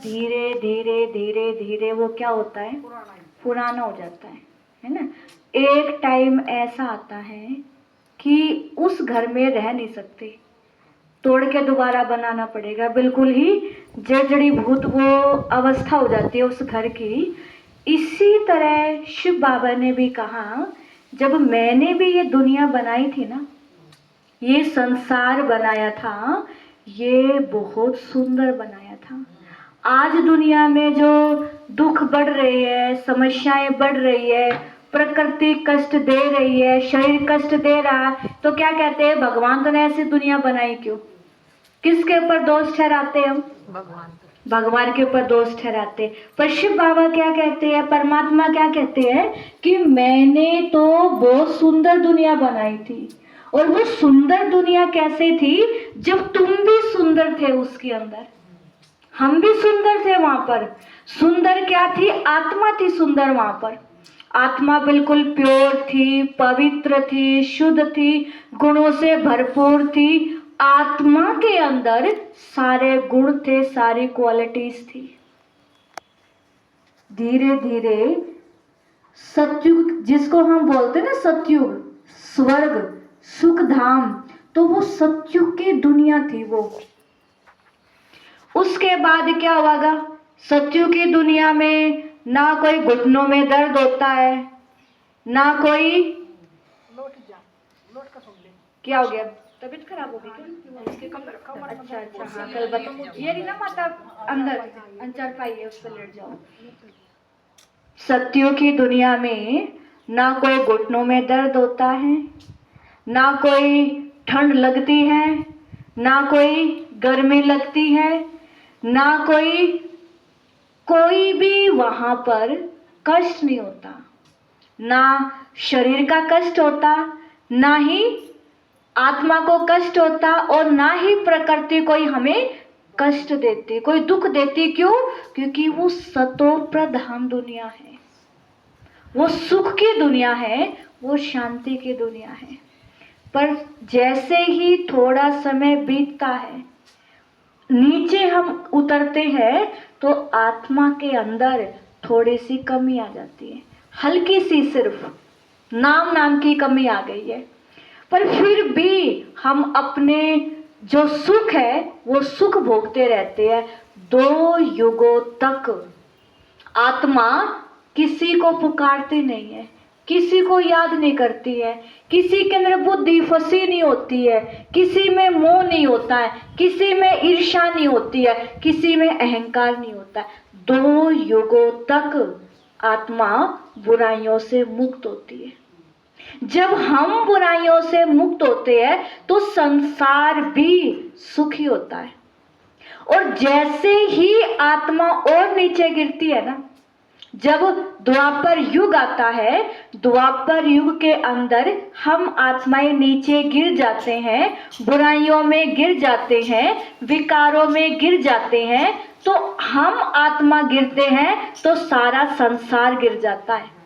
धीरे धीरे धीरे धीरे वो क्या होता है, पुराना हो जाता है ना। एक टाइम ऐसा आता है कि उस घर में रह नहीं सकते, तोड़ के दोबारा बनाना पड़ेगा, बिल्कुल ही जर्जरीभूत वो अवस्था हो जाती है उस घर की। इसी तरह शिव बाबा ने भी कहा, जब मैंने भी ये दुनिया बनाई थी ना, ये संसार बनाया था, ये बहुत सुंदर बनाया था। आज दुनिया में जो दुख बढ़ रहे हैं, समस्याएं बढ़ रही है, प्रकृति कष्ट दे रही है, शरीर कष्ट दे रहा है, तो क्या कहते हैं, भगवान तो ने ऐसी दुनिया बनाई क्यों? किसके ऊपर दोष ठहराते हम? भगवान के ऊपर दोष ठहराते। पर शिव बाबा क्या कहते हैं, परमात्मा क्या कहते हैं कि मैंने तो बहुत सुंदर दुनिया बनाई थी। और वो सुंदर दुनिया कैसे थी? जब तुम भी सुंदर थे उसके अंदर, हम भी सुंदर थे वहां पर। सुंदर क्या थी? आत्मा थी सुंदर वहां पर। आत्मा बिल्कुल प्योर थी, पवित्र थी, शुद्ध थी, गुणों से भरपूर थी। आत्मा के अंदर सारे गुण थे, सारी क्वालिटीज थी। धीरे धीरे सतयुग, जिसको हम बोलते ना सतयुग, स्वर्ग, सुख धाम, तो वो सतयुग की दुनिया थी वो। उसके बाद क्या होगा? सतयुग की दुनिया में ना कोई घुटनों में दर्द होता है, ना कोई क्या हो गया, तबीयत खराब हो गई क्या? अच्छा हाँ, कल बताओ। ये रही ना माता अंदर अंचर पाई है, उस पर लेट जाओ। सत्यों की दुनिया में ना कोई घुटनों में दर्द होता है, ना कोई ठंड लगती है, ना कोई गर्मी लगती है, ना कोई भी वहां पर कष्ट नहीं होता। ना शरीर का कष्ट होता, ना ही आत्मा को कष्ट होता, और ना ही प्रकृति कोई हमें कष्ट देती, कोई दुख देती। क्यों? क्योंकि वो सतो प्रधान दुनिया है, वो सुख की दुनिया है, वो शांति की दुनिया है। पर जैसे ही थोड़ा समय बीतता है, नीचे हम उतरते हैं, तो आत्मा के अंदर थोड़ी सी कमी आ जाती है, हल्की सी, सिर्फ नाम की कमी आ गई है। पर फिर भी हम अपने जो सुख है वो सुख भोगते रहते हैं 2 युगों तक। आत्मा किसी को पुकारती नहीं है, किसी को याद नहीं करती है, किसी के अंदर बुद्धि फंसी नहीं होती है, किसी में मोह नहीं होता है, किसी में ईर्ष्या नहीं होती है, किसी में अहंकार नहीं होता है। 2 युगों तक आत्मा बुराइयों से मुक्त होती है। जब हम बुराइयों से मुक्त होते हैं तो संसार भी सुखी होता है। और जैसे ही आत्मा और नीचे गिरती है ना, जब द्वापर युग आता है, द्वापर युग के अंदर हम आत्माएं नीचे गिर जाते हैं, बुराइयों में गिर जाते हैं, विकारों में गिर जाते हैं। तो हम आत्मा गिरते हैं तो सारा संसार गिर जाता है।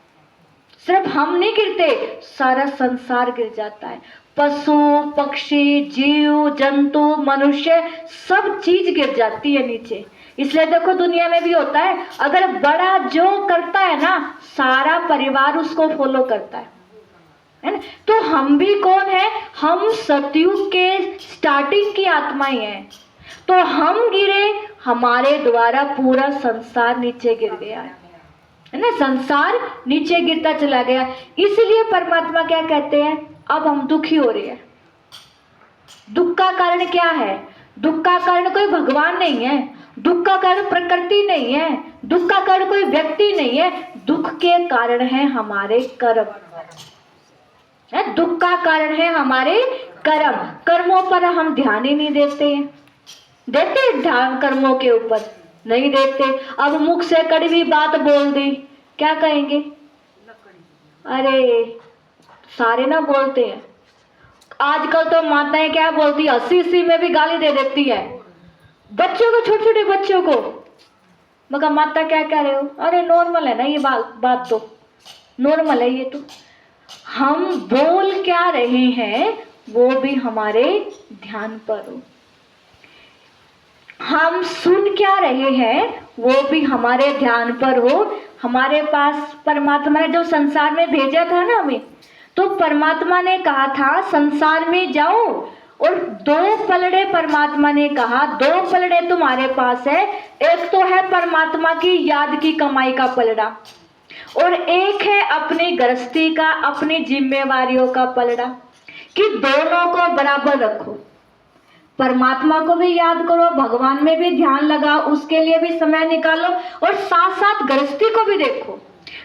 सिर्फ हम नहीं गिरते, सारा संसार गिर जाता है। पशु पक्षी जीव जंतु मनुष्य सब चीज गिर जाती है नीचे। इसलिए देखो दुनिया में भी होता है, अगर बड़ा जो करता है ना, सारा परिवार उसको फॉलो करता है ना। तो हम भी कौन है? हम सतयुग के स्टार्टिंग की आत्माएं हैं। तो हम गिरे, हमारे द्वारा पूरा संसार नीचे गिर गया है ना, संसार नीचे गिरता चला गया। इसलिए परमात्मा क्या कहते हैं, अब हम दुखी हो रहे हैं। दुख का कारण क्या है? दुख का कारण कोई भगवान नहीं है, दुख का कारण प्रकृति नहीं है, दुख का कारण कोई व्यक्ति नहीं है। दुख के कारण है हमारे कर्म है, दुख का कारण है हमारे कर्म। कर्मों पर हम ध्यान ही नहीं देते हैं। देते ध्यान कर्मों के ऊपर? नहीं देते। अब मुख से कड़वी बात बोल दी, क्या कहेंगे? अरे सारे ना बोलते हैं। आजकल तो माताएं क्या बोलती है, 80 में भी गाली दे देती है बच्चों को, छोटे छोटे बच्चों को। मगर माता क्या कह रहे हो? अरे नॉर्मल है ना ये बात तो नॉर्मल है ये तो। हम बोल क्या रहे हैं वो भी हमारे ध्यान पर हो। हम सुन क्या रहे हैं वो भी हमारे ध्यान पर हो। हमारे पास परमात्मा ने जो संसार में भेजा था ना हमें, तो परमात्मा ने कहा था संसार में जाओ, और दो पलड़े परमात्मा ने कहा, दो पलड़े तुम्हारे पास है। एक तो है परमात्मा की याद की कमाई का पलड़ा, और एक है अपनी गृहस्थी का, अपनी जिम्मेवारियों का पलड़ा, कि दोनों को बराबर रखो। परमात्मा को भी याद करो, भगवान में भी ध्यान लगाओ, उसके लिए भी समय निकालो, और साथ साथ गृहस्थी को भी देखो।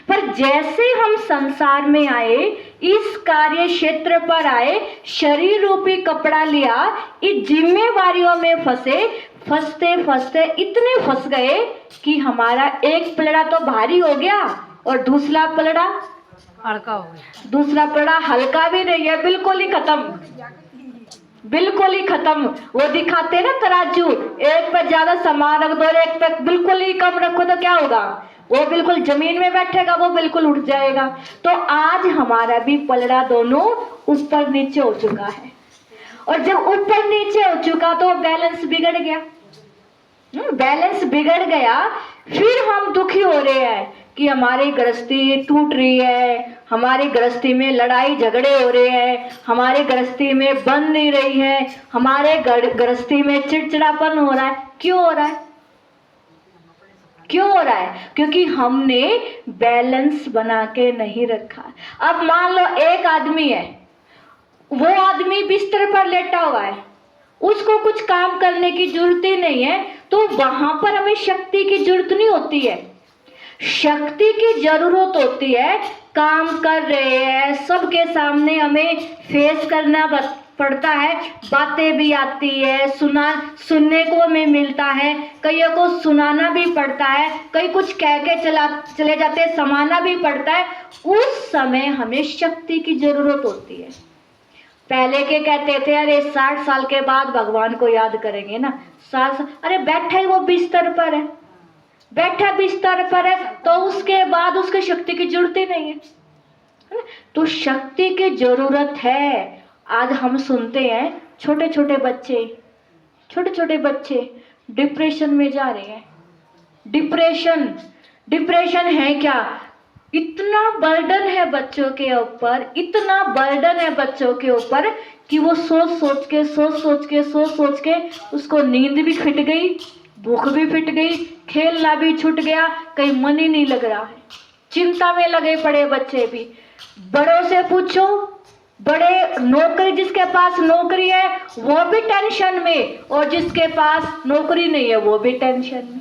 पर जैसे हम संसार में आए, इस कार्य क्षेत्र पर आए, शरीर रूपी कपड़ा लिया, इस जिम्मेवारियों में फंसते फंसते इतने फंस गए कि हमारा एक पलड़ा तो भारी हो गया और दूसरा पलड़ा हल्का हो गया। दूसरा पलड़ा हल्का भी नहीं है, बिल्कुल ही खत्म, बिल्कुल ही खत्म। वो दिखाते ना तराजू, एक पे ज्यादा सामान रख दो और एक पे बिल्कुल ही कम रखो तो क्या होगा, वो बिल्कुल जमीन में बैठेगा, वो बिल्कुल उठ जाएगा। तो आज हमारा भी पलड़ा दोनों ऊपर नीचे हो चुका है, और जब ऊपर नीचे हो चुका तो बैलेंस बिगड़ गया। बैलेंस बिगड़ गया, फिर हम दुखी हो रहे हैं कि हमारी गृहस्थी टूट रही है, हमारी गृहस्थी में लड़ाई झगड़े हो रहे हैं, हमारी गृहस्थी में बन नहीं रही है, हमारे गृहस्थी में चिड़चिड़ापन हो रहा है। क्यों हो रहा है? क्यों हो रहा है? क्योंकि हमने बैलेंस बना के नहीं रखा। अब मान लो एक आदमी है, वो आदमी बिस्तर पर लेटा हुआ है, उसको कुछ काम करने की जरूरत ही नहीं है, तो वहां पर हमें शक्ति की जरूरत नहीं होती है। शक्ति की जरूरत होती है, काम कर रहे हैं, सबके सामने हमें फेस करना पड़ता है, बातें भी आती है, सुनने को हमें मिलता है, कईयों को सुनाना भी पड़ता है, कई कुछ कह के चले जाते हैं, समाना भी पड़ता है। उस समय हमें शक्ति की जरूरत होती है। पहले के कहते थे अरे 60 साल के बाद भगवान को याद करेंगे ना, 60, अरे बैठा ही वो बिस्तर पर है, बैठा बिस्तर पर है, तो उसके बाद उसके शक्ति की जरूरत ही नहीं है। तो शक्ति की जरूरत है। आज हम सुनते हैं छोटे छोटे बच्चे डिप्रेशन में जा रहे हैं। डिप्रेशन है क्या? इतना बर्डन है बच्चों के ऊपर, इतना बर्डन है बच्चों के ऊपर कि वो सोच सोच के उसको नींद भी फिट गई, भूख भी फिट गई, खेलना भी छूट गया, कहीं मन ही नहीं लग रहा है, चिंता में लगे पड़े बच्चे भी। बड़ों से पूछो, बड़े नौकरी, जिसके पास नौकरी है वो भी टेंशन में, और जिसके पास नौकरी नहीं है वो भी टेंशन में।